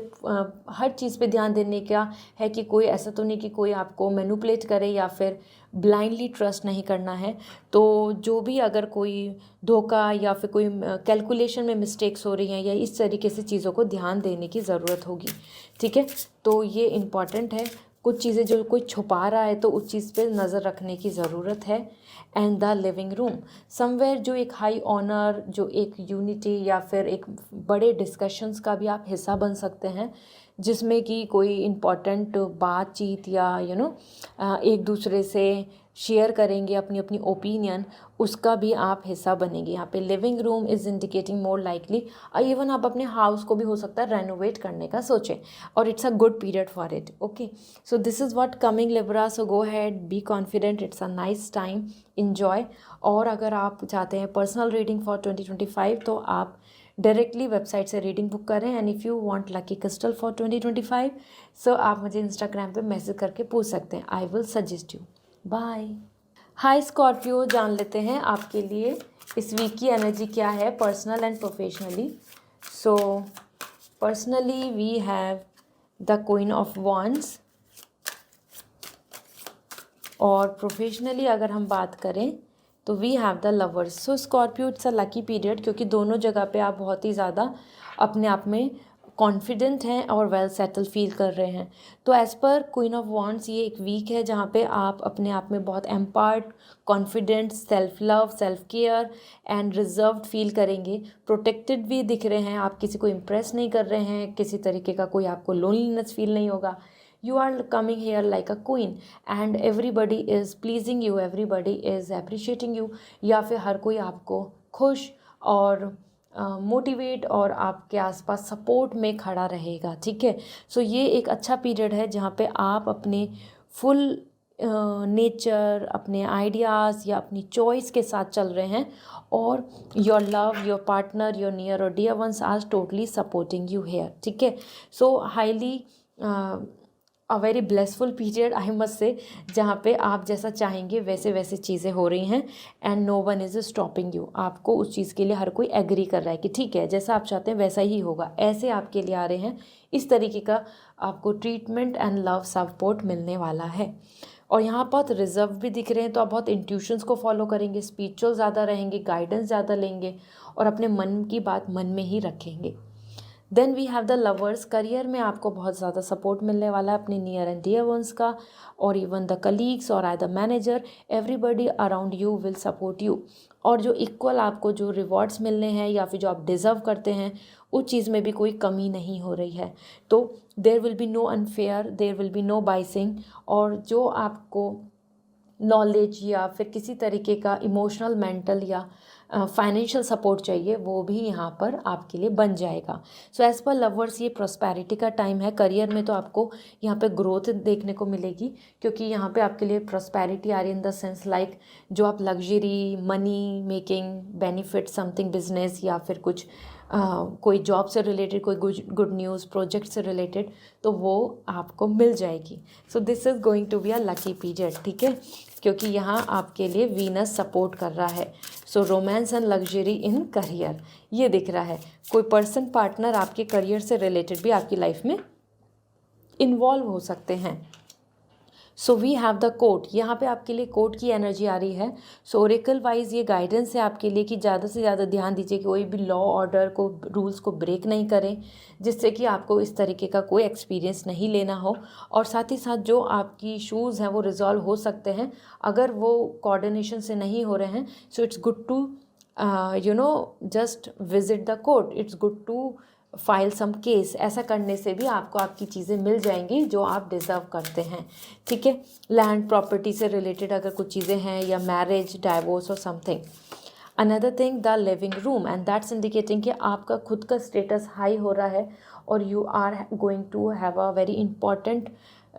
हर चीज़ पे ध्यान देने का है कि कोई ऐसा तो नहीं कि कोई आपको मैनिपुलेट करे या फिर ब्लाइंडली ट्रस्ट नहीं करना है। तो जो भी अगर कोई धोखा या फिर कोई कैलकुलेशन में मिस्टेक्स हो रही हैं या इस तरीके से चीज़ों को ध्यान देने की ज़रूरत होगी, ठीक है। तो ये इम्पॉर्टेंट है, कुछ चीज़ें जो कोई छुपा रहा है तो उस चीज़ पे नज़र रखने की ज़रूरत है। And the living room, somewhere जो एक हाई ऑनर, जो एक यूनिटी या फिर एक बड़े डिस्कशंस का भी आप हिस्सा बन सकते हैं, जिसमें कि कोई इम्पॉर्टेंट बातचीत या एक दूसरे से शेयर करेंगे अपनी अपनी ओपिनियन, उसका भी आप हिस्सा बनेंगे। यहाँ पे living room is indicating more likely, even आप अपने हाउस को भी हो सकता है रेनोवेट करने का सोचें, और it's a good period for it. Okay, so this is what coming Libra, so go had, be confident, it's a nice time, enjoy. और अगर आप चाहते हैं पर्सनल रीडिंग फॉर 2025 तो आप डायरेक्टली वेबसाइट से रीडिंग बुक करें। And if you want lucky crystal for 2025 so आप मुझे इंस्टाग्राम पे मैसेज करके पूछ सकते हैं, I will suggest you. Bye. Hi Scorpio, जान लेते हैं आपके लिए इस वीक की एनर्जी क्या है personal and professionally. So personally we have the queen of wands, और प्रोफेशनली अगर हम बात करें तो we have the lovers. So Scorpio, it's a lucky period, क्योंकि दोनों जगह पे आप बहुत ही ज़्यादा अपने आप में कॉन्फिडेंट हैं और वेल सेटल फील कर रहे हैं। तो as per queen of wands ये एक वीक है जहाँ पे आप अपने आप में बहुत empowered, confident, self love, self care and reserved feel करेंगे। प्रोटेक्टेड भी दिख रहे हैं, आप किसी को इम्प्रेस नहीं कर रहे हैं, किसी तरीके का कोई आपको लोनलीनेस फील नहीं होगा। You are coming here like a queen and everybody is pleasing you, everybody is appreciating you, या फिर हर कोई आपको खुश और मोटिवेट और आपके आसपास सपोर्ट में खड़ा रहेगा, ठीक है। सो ये एक अच्छा पीरियड है जहाँ पे आप अपने फुल नेचर, अपने आइडियाज़ या अपनी चॉइस के साथ चल रहे हैं, और your love, your partner, your near और dear ones are totally supporting you here, ठीक है। So highly a very blessful period I must say, जहाँ पे आप जैसा चाहेंगे वैसे वैसे चीज़ें हो रही हैं and no one is stopping you. आपको उस चीज़ के लिए हर कोई एग्री कर रहा है कि ठीक है, जैसा आप चाहते हैं वैसा ही होगा, ऐसे आपके लिए आ रहे हैं। इस तरीके का आपको ट्रीटमेंट एंड लव सपोर्ट मिलने वाला है। और यहाँ बहुत रिजर्व भी दिख रहे हैं, तो आप बहुत इंट्यूशंस को फॉलो करेंगे, स्पिरिचुअल ज़्यादा रहेंगे, गाइडेंस ज़्यादा लेंगे और अपने मन की बात मन में ही रखेंगे। Then we have the lovers, career में आपको बहुत ज़्यादा सपोर्ट मिलने वाला है अपने नियर एंड डियर वंस का, और इवन द कलीग्स और I the manager, everybody around you will support you. और जो इक्वल आपको जो रिवॉर्ड्स मिलने हैं या फिर जो आप डिज़र्व करते हैं, उस चीज़ में भी कोई कमी नहीं हो रही है। तो there will be no unfair, there will be no biasing, और जो आपको नॉलेज या फिर किसी तरीके का इमोशनल, मेंटल या फाइनेंशियल सपोर्ट चाहिए, वो भी यहाँ पर आपके लिए बन जाएगा। सो एज़ पर लवर्स ये प्रॉस्पेरिटी का टाइम है। करियर में तो आपको यहाँ पे ग्रोथ देखने को मिलेगी, क्योंकि यहाँ पे आपके लिए प्रॉस्पेरिटी आ रही इन द सेंस लाइक जो आप luxury, money making, benefit, something business या फिर कुछ कोई जॉब से रिलेटेड, कोई गुड न्यूज़ प्रोजेक्ट से रिलेटेड, तो वो आपको मिल जाएगी। So this is going to be a lucky period, ठीक है, क्योंकि यहाँ आपके लिए वीनस सपोर्ट कर रहा है। So romance and luxury in career ये दिख रहा है। कोई पर्सन, पार्टनर आपके करियर से रिलेटेड भी आपकी लाइफ में इन्वॉल्व हो सकते हैं। So we have the court, यहाँ पे आपके लिए कोर्ट की एनर्जी आ रही है। सो ओरेकल वाइज ये गाइडेंस है आपके लिए कि ज़्यादा से ज़्यादा ध्यान दीजिए कि कोई भी लॉ ऑर्डर को, रूल्स को ब्रेक नहीं करें, जिससे कि आपको इस तरीके का कोई एक्सपीरियंस नहीं लेना हो। और साथ ही साथ जो आपकी इशूज़ हैं वो रिजॉल्व हो सकते हैं अगर वो कोऑर्डिनेशन से नहीं हो रहे हैं। So it's good to just visit the court, it's good to file some case. ऐसा करने से भी आपको आपकी चीज़ें मिल जाएंगी जो आप डिज़र्व करते हैं, ठीक है। लैंड प्रॉपर्टी से रिलेटेड अगर कुछ चीज़ें हैं, या मैरिज, डाइवोर्स और something. Another thing, the living room, and that's indicating कि आपका खुद का स्टेटस हाई हो रहा है और you are going to have a very important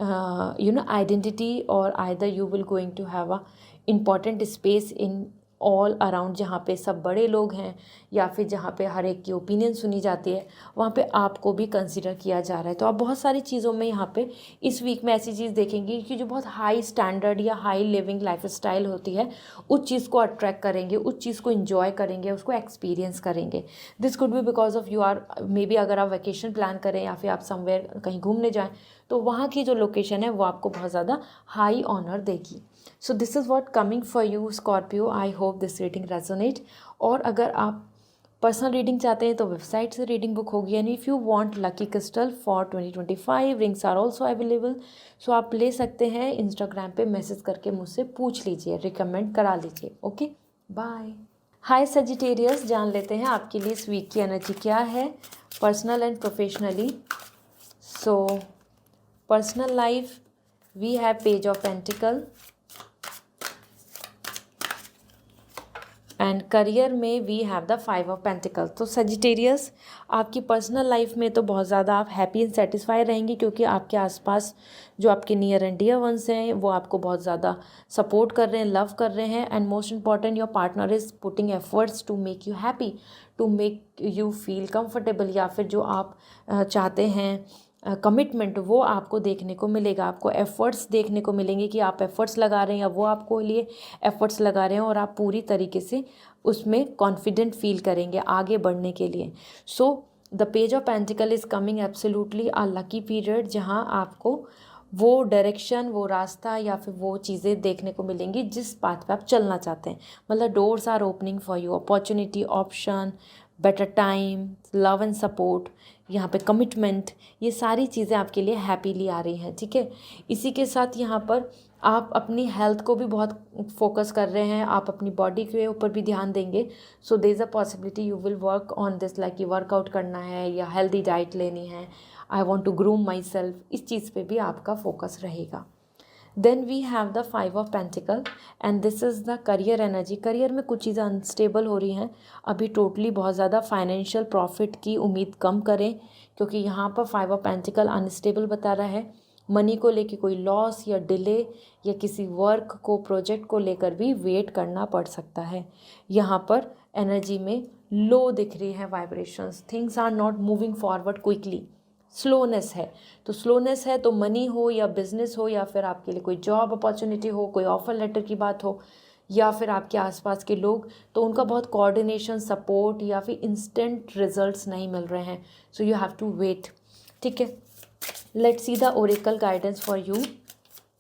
identity, और either you will going to have a important space in all around, जहाँ पे सब बड़े लोग हैं या फिर जहाँ पे हर एक की ओपिनियन सुनी जाती है, वहाँ पे आपको भी कंसिडर किया जा रहा है। तो आप बहुत सारी चीज़ों में यहाँ पे इस वीक में ऐसी चीज़ देखेंगे कि जो बहुत हाई स्टैंडर्ड या हाई लिविंग लाइफ स्टाइल होती है, उस चीज़ को अट्रैक्ट करेंगे, उस चीज़ को इन्जॉय करेंगे, उसको एक्सपीरियंस करेंगे। This could be because of you are maybe, अगर आप वेकेशन प्लान करें या फिर आप समवेयर कहीं घूमने जाएँ, तो वहाँ की जो लोकेशन है वो आपको बहुत ज़्यादा हाई ऑनर देगी। सो this is what coming for you Scorpio. I hope this reading resonate. और अगर आप पर्सनल रीडिंग चाहते हैं तो वेबसाइट से रीडिंग बुक होगी। And if you want lucky crystal for 2025 rings are also available. So आप ले सकते हैं, इंस्टाग्राम पे मैसेज करके मुझसे पूछ लीजिए, रिकमेंड करा लीजिए। Okay, bye. हाय सजिटेरियस, जान लेते हैं आपके लिए इस वीक की एनर्जी क्या है, personal and professionally. So personal life, we have page of pentacle, and career में we have the 5 of pentacle. तो सजिटेरियस, आपकी पर्सनल लाइफ में तो बहुत ज़्यादा आप हैप्पी एंड सेटिस्फाई रहेंगे, क्योंकि आपके आसपास जो आपके नियर एंड डियर वंस हैं वो आपको बहुत ज़्यादा सपोर्ट कर रहे हैं, लव कर रहे हैं। And most important, your partner is putting efforts to make you happy, to make you feel comfortable, या फिर जो आप चाहते हैं कमिटमेंट, वो आपको देखने को मिलेगा। आपको एफ़र्ट्स देखने को मिलेंगे कि आप एफ़र्ट्स लगा रहे हैं या वो आपको लिए एफ़र्ट्स लगा रहे हैं, और आप पूरी तरीके से उसमें कॉन्फिडेंट फील करेंगे आगे बढ़ने के लिए। So the page of pentacle is coming absolutely a lucky period, जहाँ आपको वो डायरेक्शन, वो रास्ता या फिर वो चीज़ें देखने को मिलेंगी जिस पाथ पे आप चलना चाहते हैं। मतलब doors are opening for you, opportunity, option, better time, love and support, यहाँ पे कमिटमेंट, ये सारी चीज़ें आपके लिए हैप्पीली आ रही हैं। ठीक है, इसी के साथ यहाँ पर आप अपनी हेल्थ को भी बहुत फोकस कर रहे हैं, आप अपनी बॉडी के ऊपर भी ध्यान देंगे। So there is a possibility you will work on this, like कि वर्कआउट करना है या हेल्दी डाइट लेनी है, I want to groom myself, इस चीज़ पे भी आपका फोकस रहेगा। Then we have the 5 of pentacle, and this is the career energy. Career में कुछ चीज़ें अनस्टेबल हो रही हैं अभी, टोटली बहुत ज़्यादा फाइनेंशियल प्रॉफिट की उम्मीद कम करें, क्योंकि यहाँ पर 5 ऑफ पेंटिकल अनस्टेबल बता रहा है। मनी को लेके कोई लॉस या डिले, या किसी वर्क को, प्रोजेक्ट को लेकर भी वेट करना पड़ सकता है। यहाँ पर एनर्जी में लो दिख रही है vibrations, things are not moving forward quickly, slowness है। तो स्लोनेस है तो मनी हो या बिजनेस हो, या फिर आपके लिए कोई जॉब अपॉर्चुनिटी हो, कोई ऑफर लेटर की बात हो, या फिर आपके आसपास के लोग, तो उनका बहुत कोऑर्डिनेशन, सपोर्ट या फिर इंस्टेंट रिजल्ट्स नहीं मिल रहे हैं। So you have to wait. ठीक है, let's see the oracle guidance for you,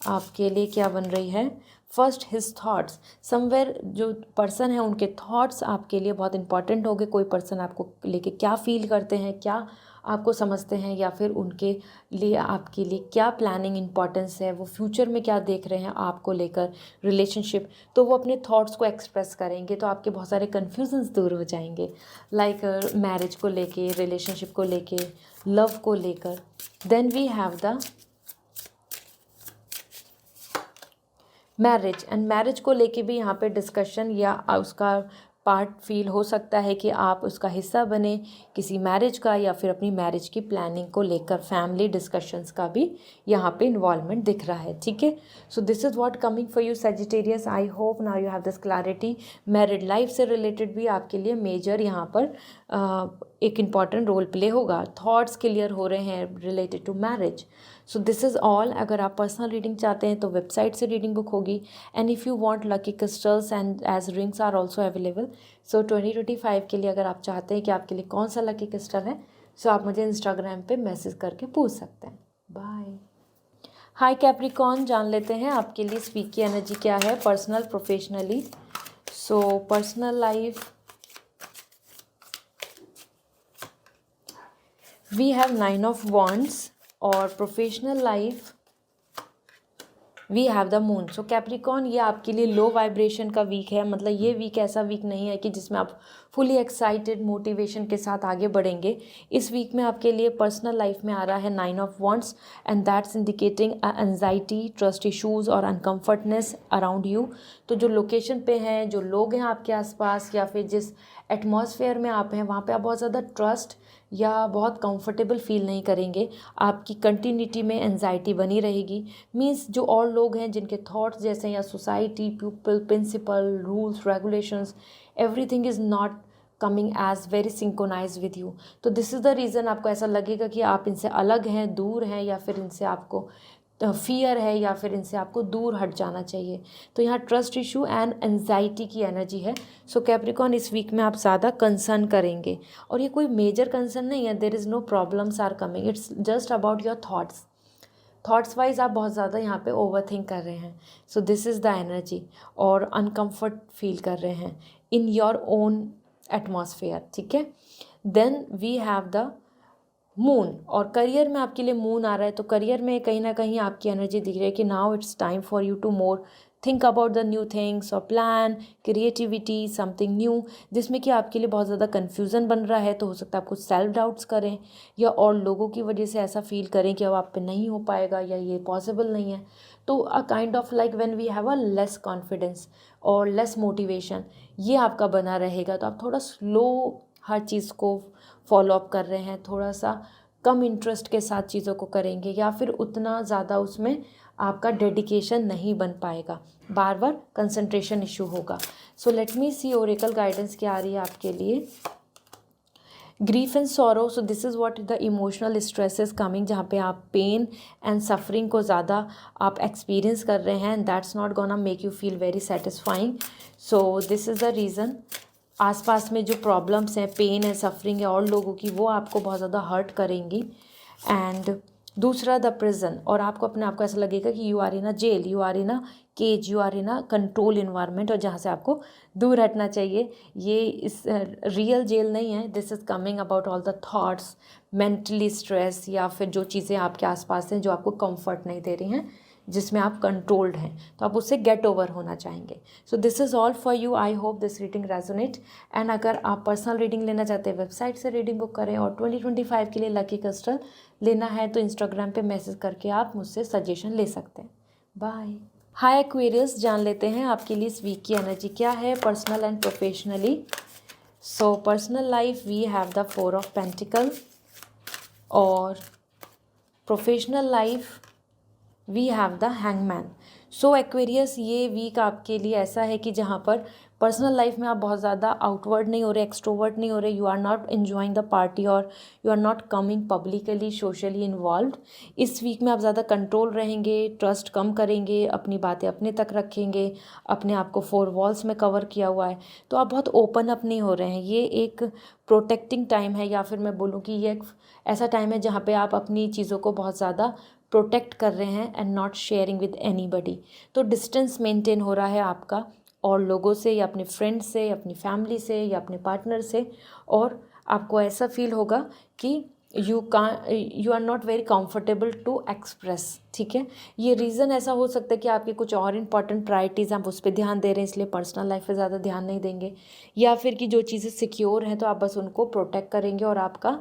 आपके लिए क्या बन रही है। फर्स्ट, हिज थाट्स, समवेयर जो पर्सन है उनके थॉट्स आपके लिए बहुत इंपॉर्टेंट होंगे। कोई पर्सन आपको लेके क्या फील करते हैं, क्या आपको समझते हैं, या फिर उनके लिए आपके लिए क्या प्लानिंग इंपॉर्टेंस है, वो फ्यूचर में क्या देख रहे हैं आपको लेकर रिलेशनशिप, तो वो अपने थॉट्स को एक्सप्रेस करेंगे। तो आपके बहुत सारे कन्फ्यूजन्स दूर हो जाएंगे, लाइक मैरिज को लेके, रिलेशनशिप को लेके, लव को लेकर। Then we have the marriage, and marriage को लेके भी यहाँ पे डिस्कशन या उसका पार्ट फील हो सकता है कि आप उसका हिस्सा बने किसी मैरिज का, या फिर अपनी मैरिज की प्लानिंग को लेकर फैमिली डिस्कशंस का भी यहाँ पे इन्वॉल्वमेंट दिख रहा है। ठीक है, so this is what coming for you Sagittarius. I hope now you have this clarity. Married life से रिलेटेड भी आपके लिए मेजर यहाँ पर एक इम्पॉर्टेंट रोल प्ले होगा। थॉट्स क्लियर हो रहे हैं related to marriage. So this is all. अगर आप पर्सनल रीडिंग चाहते हैं तो वेबसाइट से रीडिंग बुक होगी। And if you want lucky crystals and age rings are also available. सो 2025 के लिए अगर आप चाहते हैं कि आपके लिए कौन सा लकी क्रिस्टल है, सो आप मुझे इंस्टाग्राम पे मैसेज करके पूछ सकते हैं। बाय। हाय कैप्रिकॉर्न, जान लेते हैं आपके लिए इस वीक की एनर्जी क्या है, personal, professionally. So personal life, we have 9 of wands, और professional life we have the moon. So Capricorn, ये आपके लिए लो वाइब्रेशन का वीक है। मतलब ये वीक ऐसा वीक नहीं है कि जिसमें आप फुली एक्साइटेड मोटिवेशन के साथ आगे बढ़ेंगे। इस वीक में आपके लिए पर्सनल लाइफ में आ रहा है 9 of wands, and that's indicating anxiety, trust issues और अनकम्फर्टनेस अराउंड यू। तो जो लोकेशन पे हैं, जो लोग हैं आपके आसपास, या फिर जिस एटमॉस्फेयर में आप हैं, वहाँ पे आप बहुत ज़्यादा ट्रस्ट या बहुत कंफर्टेबल फील नहीं करेंगे, आपकी कंटिन्यूटी में एंजाइटी बनी रहेगी। मीन्स जो और लोग हैं जिनके थॉट्स जैसे या society, people, principle, rules, regulations, everything is not coming as very synchronise with you. तो दिस इज़ द रीज़न आपको ऐसा लगेगा कि आप इनसे अलग हैं, दूर हैं, या फिर इनसे आपको फियर है, या फिर इनसे आपको दूर हट जाना चाहिए। तो यहाँ ट्रस्ट इशू एंड एंजाइटी की एनर्जी है। सो कैप्रिकॉर्न इस वीक में आप ज़्यादा कंसर्न करेंगे, और ये कोई मेजर कंसर्न नहीं है। There is no problems are coming, it's just about your thoughts wise आप बहुत ज़्यादा यहाँ पे ओवर थिंक कर रहे हैं। So this is the energy, और अनकम्फर्ट फील कर रहे हैं इन योर ओन एटमॉस्फेयर, ठीक है। Then we have the moon, और करियर में आपके लिए मून आ रहा है। तो करियर में कहीं ना कहीं आपकी एनर्जी दिख रही है कि now it's time for you to more think about the new things और प्लान क्रिएटिविटी समथिंग न्यू, जिसमें कि आपके लिए बहुत ज़्यादा कन्फ्यूज़न बन रहा है। तो हो सकता है आप कुछ सेल्फ डाउट्स करें, या और लोगों की वजह से ऐसा फील करें कि अब आप पे नहीं हो पाएगा, या ये पॉसिबल नहीं है। तो a kind of like when we have a less confidence और लेस मोटिवेशन, ये आपका बना रहेगा। तो आप थोड़ा स्लो हर चीज़ को फॉलो अप कर रहे हैं, थोड़ा सा कम इंटरेस्ट के साथ चीज़ों को करेंगे, या फिर उतना ज़्यादा उसमें आपका डेडिकेशन नहीं बन पाएगा, बार बार कंसंट्रेशन इशू होगा। सो लेट मी सी ओरेकल गाइडेंस क्या आ रही है आपके लिए। Grief and sorrow, so this is what the emotional stress is coming, जहाँ पे आप पेन एंड सफरिंग को ज़्यादा आप एक्सपीरियंस कर रहे हैं, and that's not gonna make you feel very satisfying. So this is the reason. आसपास में जो प्रॉब्लम्स हैं, पेन है, सफरिंग है और लोगों की, वो आपको बहुत ज़्यादा हर्ट करेंगी। एंड दूसरा द प्रिजन, और आपको अपने आप को ऐसा लगेगा कि you are in a jail, you are in a cage, you are in a control environment, और जहाँ से आपको दूर हटना चाहिए। ये इस रियल जेल नहीं है, this is coming about all the thoughts, mentally stress, या फिर जो चीज़ें आपके आसपास हैं जो आपको कंफर्ट नहीं दे रही हैं, जिसमें आप कंट्रोल्ड हैं, तो आप उससे गेट ओवर होना चाहेंगे। सो this is all for you. I hope this reading resonate. And अगर आप पर्सनल रीडिंग लेना चाहते हैं, वेबसाइट से रीडिंग बुक करें, और 2025 के लिए लकी क्रिस्टल लेना है तो इंस्टाग्राम पे मैसेज करके आप मुझसे सजेशन ले सकते हैं। बाय। हाय एक्वेरियस, जान लेते हैं आपके लिए इस वीक की एनर्जी क्या है, personal and professionally. So personal life we have the 4 of pentacle, और professional life we have the hangman. So Aquarius, ये वीक आपके लिए ऐसा है कि जहाँ पर पर्सनल लाइफ में आप बहुत ज़्यादा आउटवर्ड नहीं हो रहे, एक्सट्रोवर्ट नहीं हो रहे, you are not enjoying the party, और you are not coming publicly socially involve. इस वीक में आप ज़्यादा कंट्रोल रहेंगे, ट्रस्ट कम करेंगे, अपनी बातें अपने तक रखेंगे, अपने आप को 4 वॉल्स में कवर किया हुआ है, तो आप बहुत ओपन अप नहीं हो रहे हैं। ये एक प्रोटेक्टिंग टाइम है, या फिर मैं बोलूँ कि ये एक ऐसा टाइम है जहाँ पे आप अपनी चीज़ों को बहुत ज़्यादा प्रोटेक्ट कर रहे हैं and not sharing with anybody. तो डिस्टेंस मेंटेन हो रहा है आपका और लोगों से, या अपने फ्रेंड से, या अपनी फैमिली से, या अपने पार्टनर से, और आपको ऐसा फील होगा कि you are not very comfortable to express, ठीक है। ये रीज़न ऐसा हो सकता है कि आपकी कुछ और इंपॉर्टेंट प्रायोरिटीज़ आप उस पर ध्यान दे रहे हैं, इसलिए पर्सनल लाइफ पे ज़्यादा ध्यान नहीं देंगे, या फिर कि जो चीज़ें सिक्योर हैं तो आप बस उनको प्रोटेक्ट करेंगे, और आपका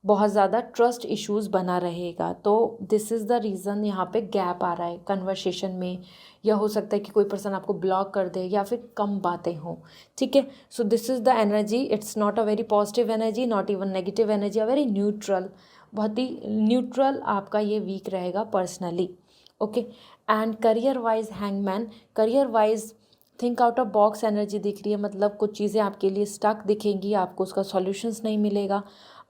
बहुत ज़्यादा ट्रस्ट इश्यूज़ बना रहेगा। तो दिस इज़ द रीज़न यहाँ पे गैप आ रहा है कन्वर्सेशन में, या हो सकता है कि कोई पर्सन आपको ब्लॉक कर दे, या फिर कम बातें हों, ठीक है। So this is the energy, it's not a very positive energy, not even negative energy, a very neutral, बहुत ही न्यूट्रल आपका ये वीक रहेगा personally, okay. And career wise hangman, career wise think out of box energy दिख रही है, मतलब कुछ चीज़ें आपके लिए स्टक दिखेंगी, आपको उसका सॉल्यूशंस नहीं मिलेगा,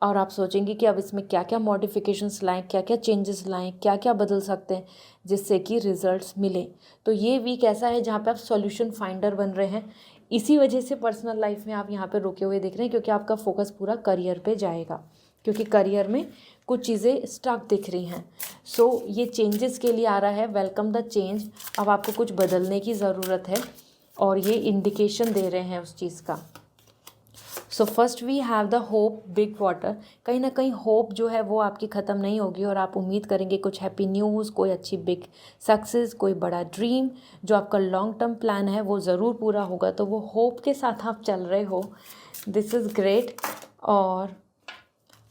और आप सोचेंगे कि अब इसमें क्या क्या मॉडिफिकेशंस लाएं, क्या क्या चेंजेस लाएं, क्या क्या बदल सकते हैं जिससे कि रिजल्ट्स मिलें। तो ये वीक ऐसा है जहाँ पे आप सॉल्यूशन फाइंडर बन रहे हैं। इसी वजह से पर्सनल लाइफ में आप यहाँ पे रुके हुए दिख रहे हैं, क्योंकि आपका फोकस पूरा करियर पे जाएगा, क्योंकि करियर में कुछ चीज़ें स्टक दिख रही हैं। सो ये चेंजेस के लिए आ रहा है, वेलकम द चेंज। अब आपको कुछ बदलने की ज़रूरत है, और ये इंडिकेशन दे रहे हैं उस चीज़ का। So first we have the hope big water, कहीं ना कहीं होप जो है वो आपकी ख़त्म नहीं होगी, और आप उम्मीद करेंगे कुछ हैप्पी न्यूज़, कोई अच्छी बिग सक्सेस, कोई बड़ा ड्रीम, जो आपका लॉन्ग टर्म प्लान है वो ज़रूर पूरा होगा। तो वो होप के साथ आप चल रहे हो, दिस इज़ ग्रेट। और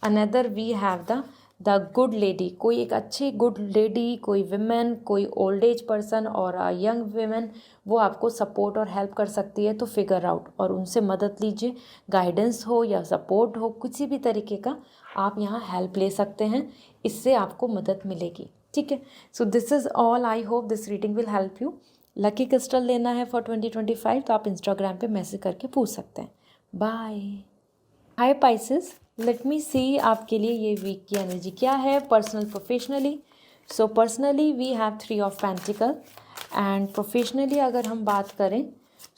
another we have the the good lady, कोई एक अच्छी गुड लेडी, कोई विमेन, कोई ओल्ड एज पर्सन और यंग विमेन, वो आपको सपोर्ट और हेल्प कर सकती है। तो फिगर आउट और उनसे मदद लीजिए, गाइडेंस हो या सपोर्ट हो, किसी भी तरीके का आप यहाँ हेल्प ले सकते हैं, इससे आपको मदद मिलेगी। ठीक है, so this is all. I hope this reading will help you. Lucky crystal लेना है फॉर 2025 तो आप इंस्टाग्राम पे मैसेज करके पूछ सकते हैं। Bye. Hi Pisces, let me see आपके लिए ये वीक की एनर्जी क्या है, personal professionally. So personally we have 3 of pentacle and professionally अगर हम बात करें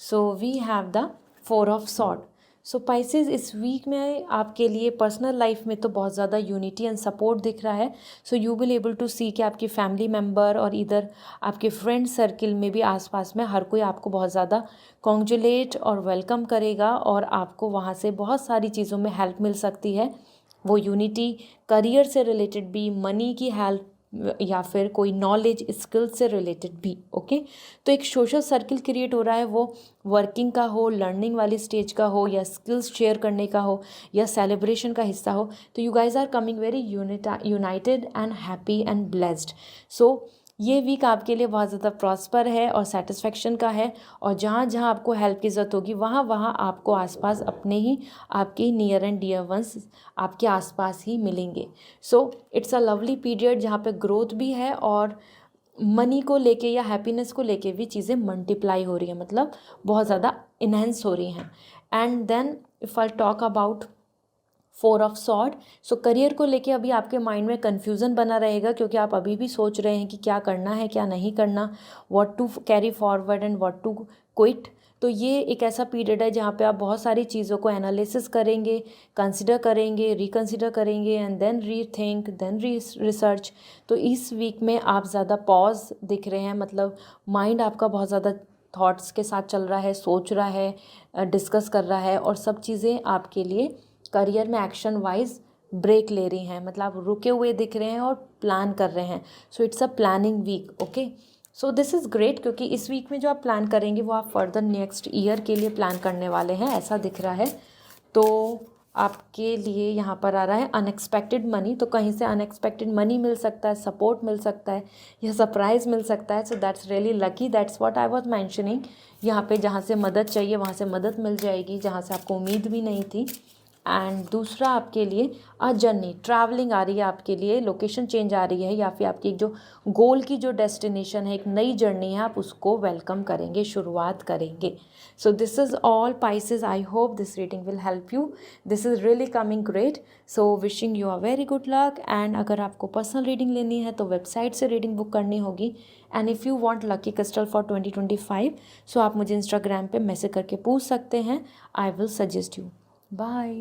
so we have the 4 of sword. So Pisces, इस वीक में आपके लिए पर्सनल लाइफ में तो बहुत ज़्यादा यूनिटी एंड सपोर्ट दिख रहा है। So you will able to see कि आपकी फैमिली मेम्बर और इधर आपके फ्रेंड सर्किल में भी आसपास में हर कोई आपको बहुत ज़्यादा कॉन्ग्रेचुलेट और वेलकम करेगा और आपको वहाँ से बहुत सारी चीज़ों में हेल्प मिल सकती है। वो यूनिटी करियर से रिलेटेड भी, मनी की हेल्प या फिर कोई नॉलेज स्किल से रिलेटेड भी। ओके, तो एक सोशल सर्किल क्रिएट हो रहा है, वो वर्किंग का हो, लर्निंग वाली स्टेज का हो या स्किल्स शेयर करने का हो या सेलिब्रेशन का हिस्सा हो। तो you guys are coming very united and happy and blessed. So ये वीक आपके लिए बहुत ज़्यादा प्रॉस्पर है और सेटिस्फेक्शन का है, और जहाँ जहाँ आपको हेल्प की ज़रूरत होगी वहाँ वहाँ आपको आसपास अपने ही आपके नियर एंड डियर वंस आपके आसपास ही मिलेंगे। सो इट्स अ लवली पीरियड जहाँ पे ग्रोथ भी है और मनी को लेके या हैप्पीनेस को लेके भी चीज़ें मल्टीप्लाई हो रही हैं, मतलब बहुत ज़्यादा इन्हेंस हो रही हैं। And then if I talk about 4 of sword, so career को लेके अभी आपके माइंड में कन्फ्यूज़न बना रहेगा, क्योंकि आप अभी भी सोच रहे हैं कि क्या करना है क्या नहीं करना, what to carry forward and what to quit. तो ये एक ऐसा पीरियड है जहाँ पे आप बहुत सारी चीज़ों को एनालिसिस करेंगे, कंसिडर करेंगे, रिकंसिडर करेंगे and then rethink, then research. तो इस वीक में आप ज़्यादा पॉज दिख रहे हैं, मतलब माइंड आपका बहुत ज़्यादा थॉट्स के साथ चल रहा है, सोच रहा है, डिस्कस कर रहा है, और सब चीज़ें आपके लिए करियर में एक्शन वाइज ब्रेक ले रही हैं, मतलब आप रुके हुए दिख रहे हैं और प्लान कर रहे हैं। So it's a planning week. Okay, so this is great, क्योंकि इस वीक में जो आप प्लान करेंगे वो आप फर्दर नेक्स्ट ईयर के लिए प्लान करने वाले हैं, ऐसा दिख रहा है। तो आपके लिए यहाँ पर आ रहा है अनएक्सपेक्टेड मनी, तो कहीं से अनएक्सपेक्टेड मनी मिल सकता है, सपोर्ट मिल सकता है या सरप्राइज़ मिल सकता है। So that's really lucky, that's what I was mentioning. यहाँ पे जहाँ से मदद चाहिए वहाँ से मदद मिल जाएगी, जहाँ से आपको उम्मीद भी नहीं थी। एंड दूसरा आपके लिए जर्नी, ट्रैवलिंग आ रही है आपके लिए, लोकेशन चेंज आ रही है, या फिर आपकी एक जो गोल की जो डेस्टिनेशन है, एक नई जर्नी है, आप उसको वेलकम करेंगे, शुरुआत करेंगे। सो this is all Pisces, I hope this reading will help you, this is really coming great. So wishing you a very good luck. And अगर आपको पर्सनल रीडिंग लेनी है तो वेबसाइट से रीडिंग बुक करनी होगी। And if you want lucky crystal for 2025 so आप मुझे इंस्टाग्राम पे मैसेज करके पूछ सकते हैं, I will suggest you. Bye.